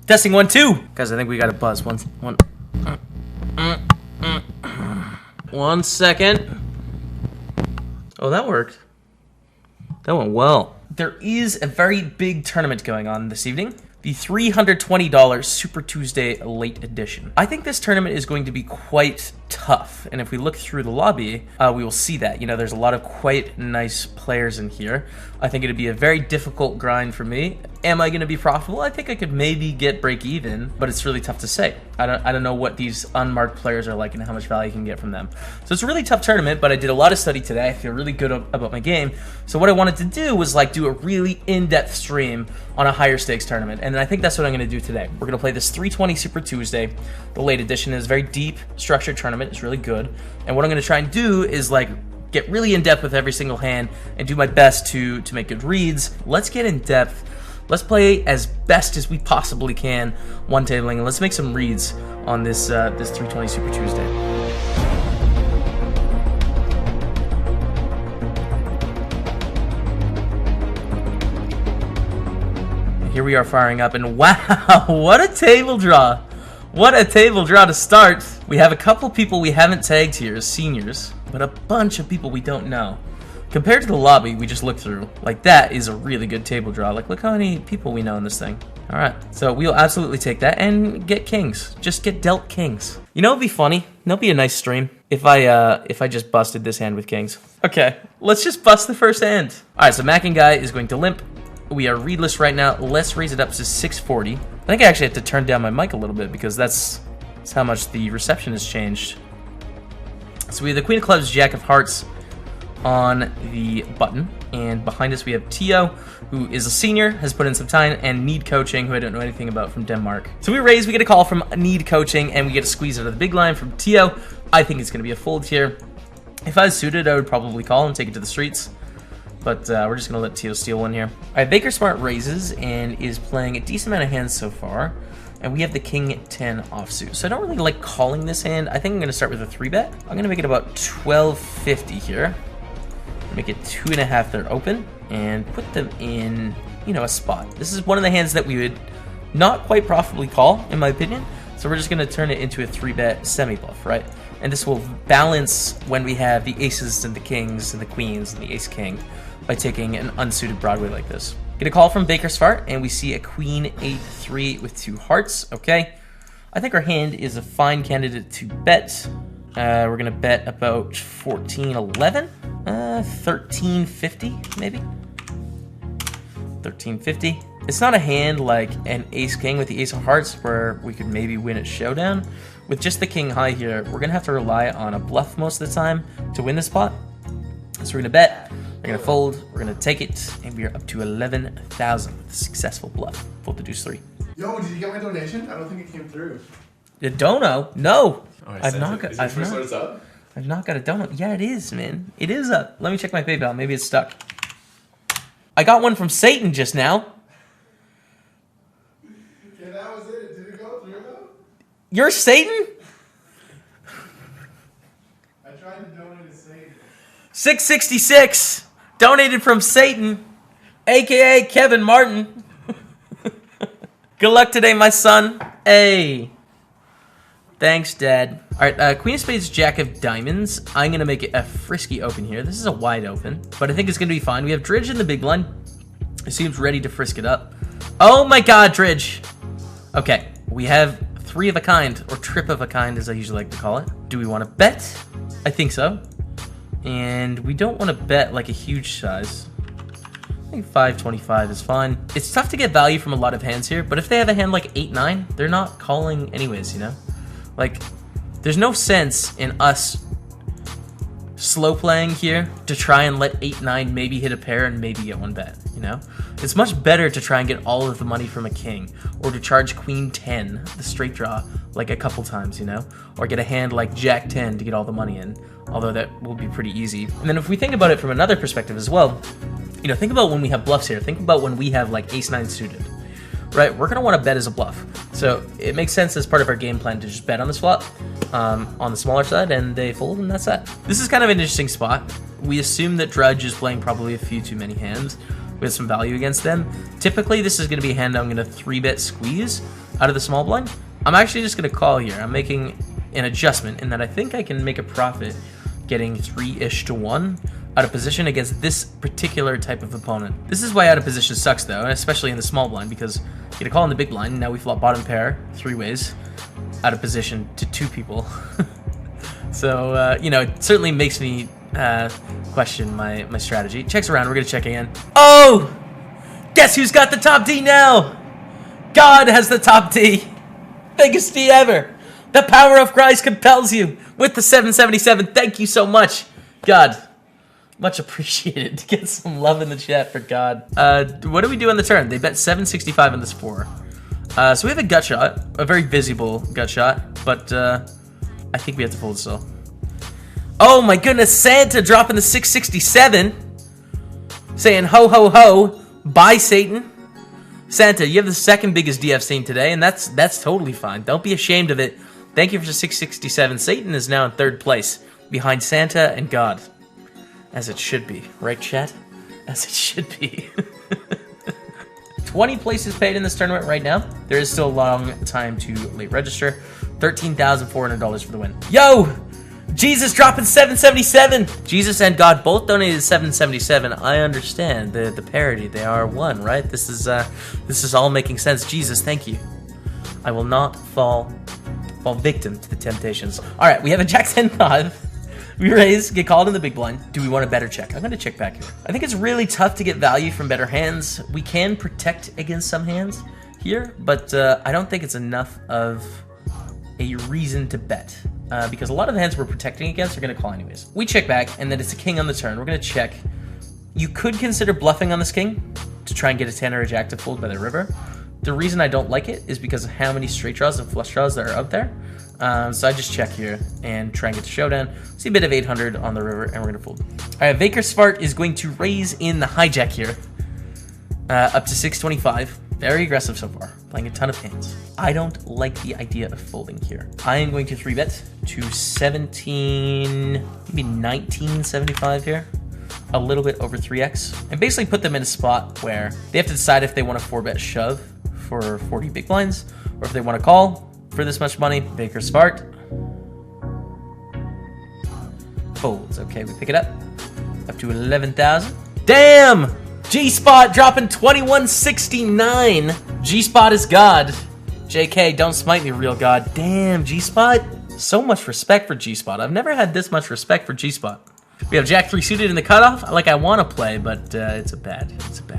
Testing 1, 2. Guys, I think we got a buzz. One. 1 second. Oh, that worked. That went well. There is a very big tournament going on this evening. The $320 Super Tuesday Late Edition. I think this tournament is going to be quite tough, and if we look through the lobby, we will see that. You know, there's a lot of quite nice players in here. I think it'd be a very difficult grind for me. Am I going to be profitable? I think I could maybe get break even, but it's really tough to say. I don't know what these unmarked players are like and how much value you can get from them. So it's a really tough tournament, but I did a lot of study today. I feel really good about my game. So what I wanted to do was like do a really in-depth stream on a higher stakes tournament, and I think that's what I'm going to do today. We're going to play this 320 Super Tuesday. The late edition is a very deep, structured tournament. It's really good. And what I'm going to try and do is like get really in depth with every single hand and do my best to make good reads. Let's get in depth. Let's play as best as we possibly can one tabling, and let's make some reads on this this 320 Super Tuesday. Here we are firing up, and wow, what a table draw. What a table draw to start. We have a couple people we haven't tagged here as seniors, but a bunch of people we don't know. Compared to the lobby we just looked through, like that is a really good table draw. Like look how many people we know in this thing. All right, so we'll absolutely take that and get kings. Just get dealt kings. You know, it'd be funny. It'd be a nice stream if I just busted this hand with kings. Okay, let's just bust the first hand. All right, so Mac and Guy is going to limp. We are readless right now. Let's raise it up to 640. I think I actually have to turn down my mic a little bit because that's how much the reception has changed. So we have the Queen of Clubs, Jack of Hearts on the button, and behind us we have Tio, who is a senior, has put in some time, and Need Coaching, who I don't know anything about, from Denmark. So we raise, we get a call from Need Coaching, and we get a squeeze out of the big line from Tio. I think it's going to be a fold here. If I was suited, I would probably call and take it to the streets, but we're just going to let Tio steal one here. All right, Baker Smart raises and is playing a decent amount of hands so far, and we have the King 10 offsuit. So I don't really like calling this hand. I think I'm going to start with a 3-bet. I'm going to make it about 1250 here. Make it 2.5 there open, and put them in, you know, a spot. This is one of the hands that we would not quite profitably call, in my opinion. So we're just going to turn it into a 3-bet semi-bluff, right? And this will balance when we have the aces and the kings and the queens and the ace-king by taking an unsuited Broadway like this. Get a call from Baker's Fart, and we see a Queen 8-3 with 2 hearts. Okay, I think our hand is a fine candidate to bet. We're going to bet about 14-11. 1350 maybe. 1350. It's not a hand like an ace-king with the ace of hearts where we could maybe win at showdown. With just the king high here, we're going to have to rely on a bluff most of the time to win this spot. So we're going to bet, we're going to fold, we're going to take it, and we are up to 11,000 with a successful bluff. Fold the deuce 3. Yo, did you get my donation? I don't think it came through. The dono? No. Oh, I've not got. Is it first one up? I've not got a donut. Yeah, it is, man. It is up. Let me check my PayPal. Maybe it's stuck. I got one from Satan just now. Okay, that was it. Did it go through though? You're Satan? I tried to donate to Satan. 666 donated from Satan, aka Kevin Martin. Good luck today, my son. Hey. Thanks, Dad. All right, Queen of Spades, Jack of Diamonds. I'm going to make it a frisky open here. This is a wide open, but I think it's going to be fine. We have Dridge in the big line. He seems ready to frisk it up. Oh my god, Dridge. Okay, we have 3 of a kind, or trip of a kind, as I usually like to call it. Do we want to bet? I think so. And we don't want to bet like a huge size. I think 525 is fine. It's tough to get value from a lot of hands here, but if they have a hand like 8-9, they're not calling anyways, you know? Like, there's no sense in us slow playing here to try and let 8-9 maybe hit a pair and maybe get one bet, you know? It's much better to try and get all of the money from a king, or to charge Queen 10, the straight draw, like a couple times, you know? Or get a hand like Jack 10 to get all the money in, although that will be pretty easy. And then if we think about it from another perspective as well, you know, think about when we have bluffs here. Think about when we have like ace-9 suited. Right, we're going to want to bet as a bluff. So it makes sense as part of our game plan to just bet on this flop, on the smaller side, and they fold, and that's that. This is kind of an interesting spot. We assume that Drudge is playing probably a few too many hands. We with some value against them. Typically, this is going to be a hand I'm going to 3-bet squeeze out of the small blind. I'm actually just going to call here. I'm making an adjustment in that I think I can make a profit getting 3-ish to 1 out of position against this particular type of opponent. This is why out of position sucks though, and especially in the small blind, because you get a call in the big blind, and now we flop bottom pair 3 ways out of position to 2 people. So, you know, it certainly makes me question my strategy. Checks around, we're gonna check again. Oh! Guess who's got the top D now? God has the top D. Biggest D ever. The power of Christ compels you with the 777. Thank you so much, God. Much appreciated. Get some love in the chat for God. What do we do on the turn? They bet 765 on this 4. So we have a gut shot, a very visible gut shot, but I think we have to fold still. Oh my goodness, Santa dropping the 667, saying ho ho ho, bye Satan. Santa, you have the second biggest DF seen today, and that's totally fine. Don't be ashamed of it. Thank you for 667. Satan is now in 3rd place, behind Santa and God. As it should be. Right, chat? As it should be. 20 places paid in this tournament right now. There is still a long time to late register. $13,400 for the win. Yo! Jesus dropping 777. Jesus and God both donated 777. I understand the parody. They are one, right? This is all making sense. Jesus, thank you. I will not fall victim to the temptations. All right, we have a Jack 10-5. We raise, get called in the big blind. Do we want a better check? I'm going to check back here. I think it's really tough to get value from better hands. We can protect against some hands here, but I don't think it's enough of a reason to bet. Because a lot of the hands we're protecting against are going to call anyways. We check back, and then it's a king on the turn. We're going to check. You could consider bluffing on this king to try and get a 10 or a jack to fold by the river. The reason I don't like it is because of how many straight draws and flush draws that are out there. So I just check here and try and get the showdown. See a bit of 800 on the river, and we're going to fold. All right, Vakersfart is going to raise in the hijack here. Up to 625. Very aggressive so far, playing a ton of hands. I don't like the idea of folding here. I am going to 3-bet to 17, maybe 1975 here. A little bit over 3x. And basically put them in a spot where they have to decide if they want to 4-bet shove for 40 big blinds, or if they want to call for this much money. Vakersfart. Folds. Okay, we pick it up to 11,000. Damn! G-Spot dropping 2169. G-Spot is God. JK, don't smite me, real God. Damn, G-Spot. So much respect for G-Spot. I've never had this much respect for G-Spot. We have Jack 3 suited in the cutoff. Like, I want to play, but it's a bad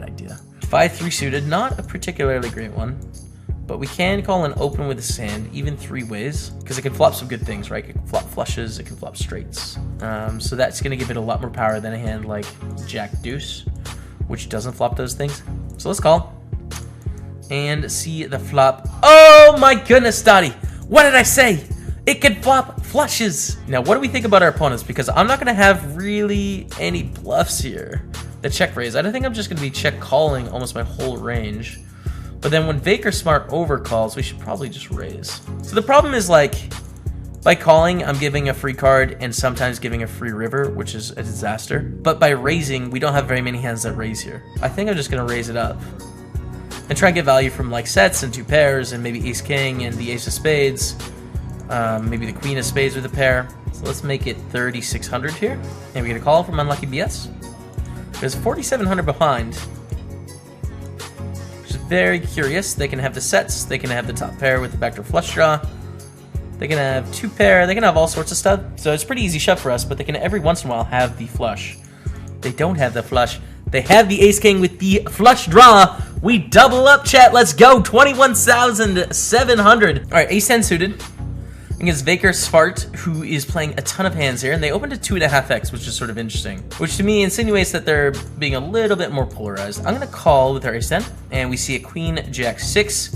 idea. 5-3 suited, not a particularly great one. But we can call an open with a sand, even 3 ways, because it can flop some good things, right? It can flop flushes, it can flop straights. So that's going to give it a lot more power than a hand like Jack Deuce, which doesn't flop those things. So let's call and see the flop. Oh my goodness, Dottie. What did I say? It can flop flushes. Now, what do we think about our opponents? Because I'm not going to have really any bluffs here. The check raise. I don't think I'm just going to be check calling almost my whole range. But then when Vakersmart overcalls, we should probably just raise. So the problem is, like, by calling, I'm giving a free card and sometimes giving a free river, which is a disaster. But by raising, we don't have very many hands that raise here. I think I'm just going to raise it up and try and get value from, like, sets and 2 pairs and maybe ace-king and the ace of spades. Maybe the queen of spades with a pair. So let's make it 3,600 here. And we get a call from Unlucky BS. There's 4,700 behind. Which is very curious. They can have the sets. They can have the top pair with the backdoor flush draw. They can have 2 pair. They can have all sorts of stuff. So it's pretty easy shove for us, but they can every once in a while have the flush. They don't have the flush. They have the ace-king with the flush draw. We double up, chat. Let's go. 21,700. All right, ace-10 suited against Vakersfart, who is playing a ton of hands here, and they opened to 2.5x, which is sort of interesting, which to me insinuates that they're being a little bit more polarized. I'm going to call with our ace-10, and we see a queen, jack 6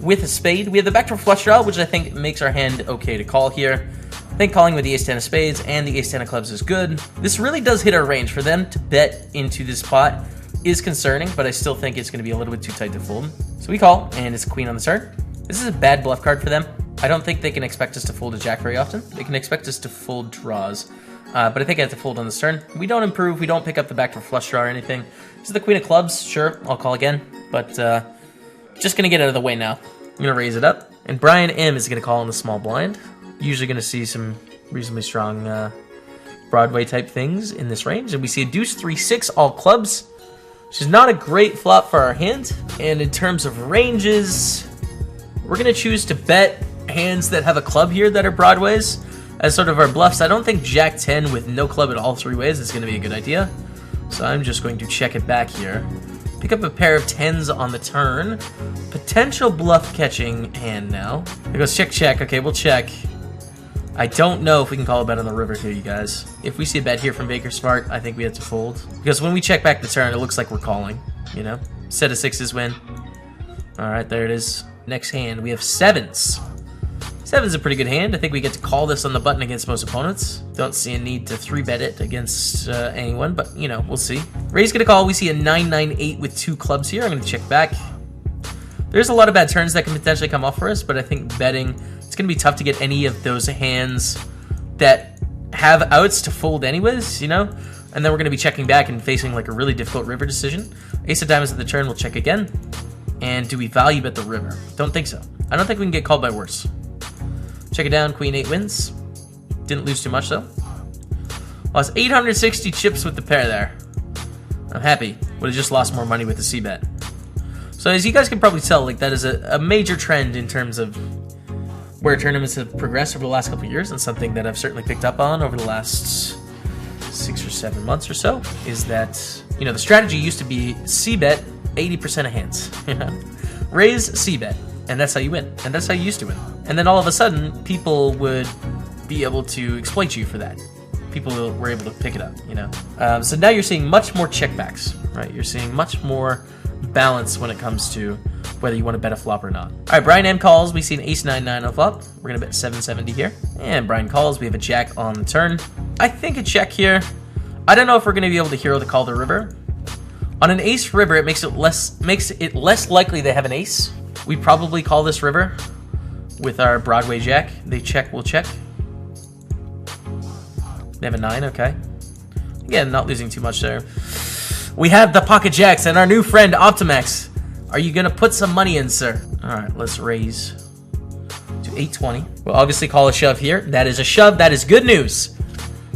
with a spade. We have the backdoor flush draw, which I think makes our hand okay to call here. I think calling with the ace-10 of spades and the ace-10 of clubs is good. This really does hit our range. For them to bet into this pot is concerning, but I still think it's going to be a little bit too tight to fold. So we call, and it's a queen on the turn. This is a bad bluff card for them. I don't think they can expect us to fold a jack very often. They can expect us to fold draws. But I think I have to fold on this turn. We don't improve. We don't pick up the backdoor flush draw or anything. This is the queen of clubs. Sure, I'll call again. But just going to get out of the way now. I'm going to raise it up. And Brian M is going to call in the small blind. Usually going to see some reasonably strong Broadway type things in this range. And we see a deuce, 3-6, all clubs. Which is not a great flop for our hand. And in terms of ranges, we're going to choose to bet hands that have a club here that are broadways as sort of our bluffs. I don't think Jack 10 with no club at all 3 ways is going to be a good idea. So I'm just going to check it back here. Pick up a pair of 10s on the turn. Potential bluff catching hand now. It goes check, check. Okay, we'll check. I don't know if we can call a bet on the river here, you guys. If we see a bet here from Baker Smart, I think we have to fold. Because when we check back the turn, it looks like we're calling, you know? Set of 6s win. All right, there it is. Next hand, we have 7s. 7's a pretty good hand. I think we get to call this on the button against most opponents. Don't see a need to 3-bet it against anyone, but, you know, we'll see. Raise gonna call. We see a 9-9-8 with 2 clubs here. I'm gonna check back. There's a lot of bad turns that can potentially come off for us, but I think betting, it's going to be tough to get any of those hands that have outs to fold anyways, you know? And then we're going to be checking back and facing like a really difficult river decision. Ace of diamonds at the turn, we'll check again. And do we value bet the river? Don't think so. I don't think we can get called by worse. Check it down, queen 8 wins. Didn't lose too much though. Lost 860 chips with the pair there. I'm happy. Would have just lost more money with the c-bet. So as you guys can probably tell, like that is a major trend in terms of where tournaments have progressed over the last couple of years, and something that I've certainly picked up on over the last 6 or 7 months or so, is that, you know, the strategy used to be c-bet 80% of hands. Raise c-bet, and that's how you win, and that's how you used to win. And then all of a sudden, people would be able to exploit you for that. People were able to pick it up, you know. So now you're seeing much more checkbacks, right? You're seeing much more balance when it comes to whether you want to bet a flop or not. All right, Brian M calls. We see an ace 9-9 on flop. We're gonna bet 770 here. And Brian calls. We have a jack on the turn. I think a check here. I don't know if we're gonna be able to hero to call the river. On an ace river, it makes it less likely they have an ace. We probably call this river with our Broadway jack. They check, we'll check. They have a 9, okay. Again, not losing too much there. We have the pocket jacks and our new friend Optimax. Are you gonna put some money in, sir? All right, let's raise to 820. We'll obviously call a shove here. That is a shove. That is good news.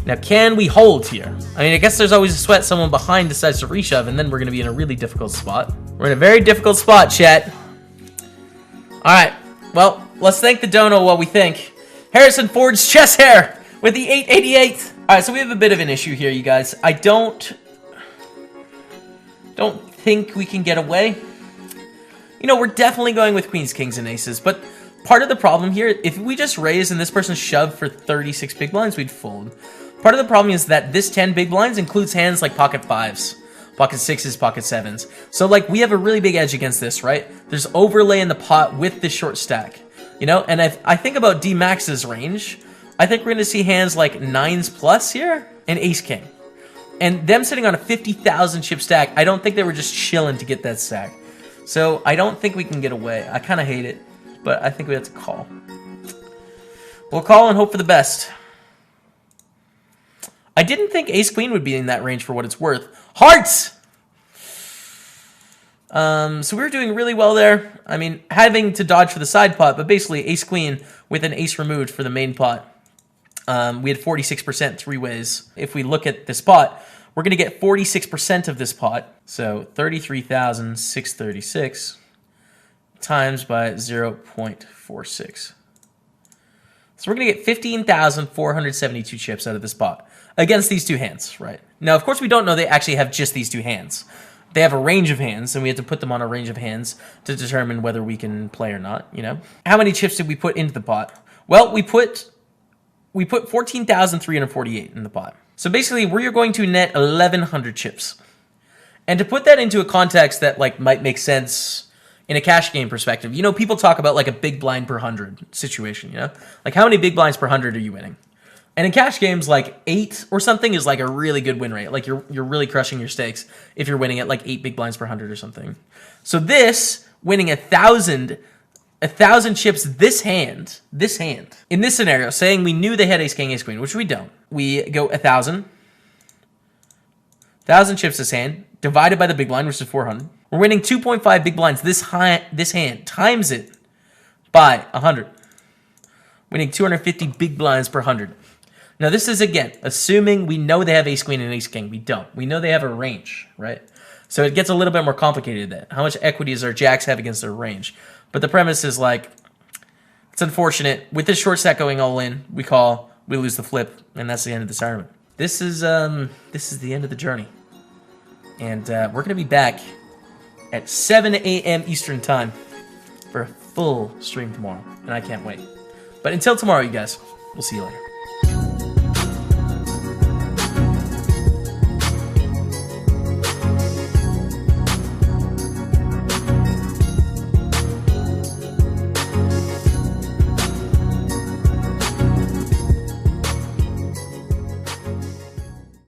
Now, can we hold here? I mean, I guess there's always a sweat. Someone behind decides to reshove, and then we're gonna be in a really difficult spot. We're in a very difficult spot, chat. All right, well, let's thank the dono while we think. Harrison Ford's chest hair with the 888. All right, so we have a bit of an issue here, you guys. I don't think we can get away. You know, we're definitely going with queens, kings, and aces, but part of the problem here, if we just raise and this person shoved for 36 big blinds, we'd fold. Part of the problem is that this 10 big blinds includes hands like pocket 5s, pocket 6s, pocket 7s. So, like, we have a really big edge against this, right? There's overlay in the pot with this short stack, you know? And if I think about D-Max's range, I think we're going to see hands like 9s plus here and ace-king. And them sitting on a 50,000 chip stack, I don't think they were just chilling to get that stack. So I don't think we can get away. I kind of hate it, but I think we have to call. We'll call and hope for the best. I didn't think ace-queen would be in that range for what it's worth. Hearts! So we were doing really well there. I mean, having to dodge for the side pot, but basically ace-queen with an ace removed for the main pot. We had 46% 3 ways. If we look at this pot, we're going to get 46% of this pot. So 33,636 times by 0.46. So we're going to get 15,472 chips out of this pot against these two hands, right? Now, of course, we don't know they actually have just these two hands. They have a range of hands, and we have to put them on a range of hands to determine whether we can play or not, you know? How many chips did we put into the pot? Well, we put 14,348 in the pot. So basically, we're going to net 1,100 chips. And to put that into a context that like might make sense in a cash game perspective, you know, people talk about like a big blind per 100 situation, you know? Like how many big blinds per 100 are you winning? And in cash games, like 8 or something is like a really good win rate. Like you're really crushing your stakes if you're winning at like 8 big blinds per 100 or something. So this, winning 1,000 1,000 chips this hand. In this scenario, saying we knew they had ace king, ace queen, which we don't. We go 1,000. 1,000 chips this hand, divided by the big blind, which is 400. We're winning 2.5 big blinds this hand, times it by 100. Winning 250 big blinds per 100. Now this is, again, assuming we know they have ace queen and ace king. We don't. We know they have a range, right? So it gets a little bit more complicated than that. How much equity does our jacks have against their range? But the premise is like, it's unfortunate. With this short stack going all in, we call, we lose the flip, and that's the end of this tournament. This is the end of the journey. And we're going to be back at 7 a.m. Eastern Time for a full stream tomorrow. And I can't wait. But until tomorrow, you guys, we'll see you later.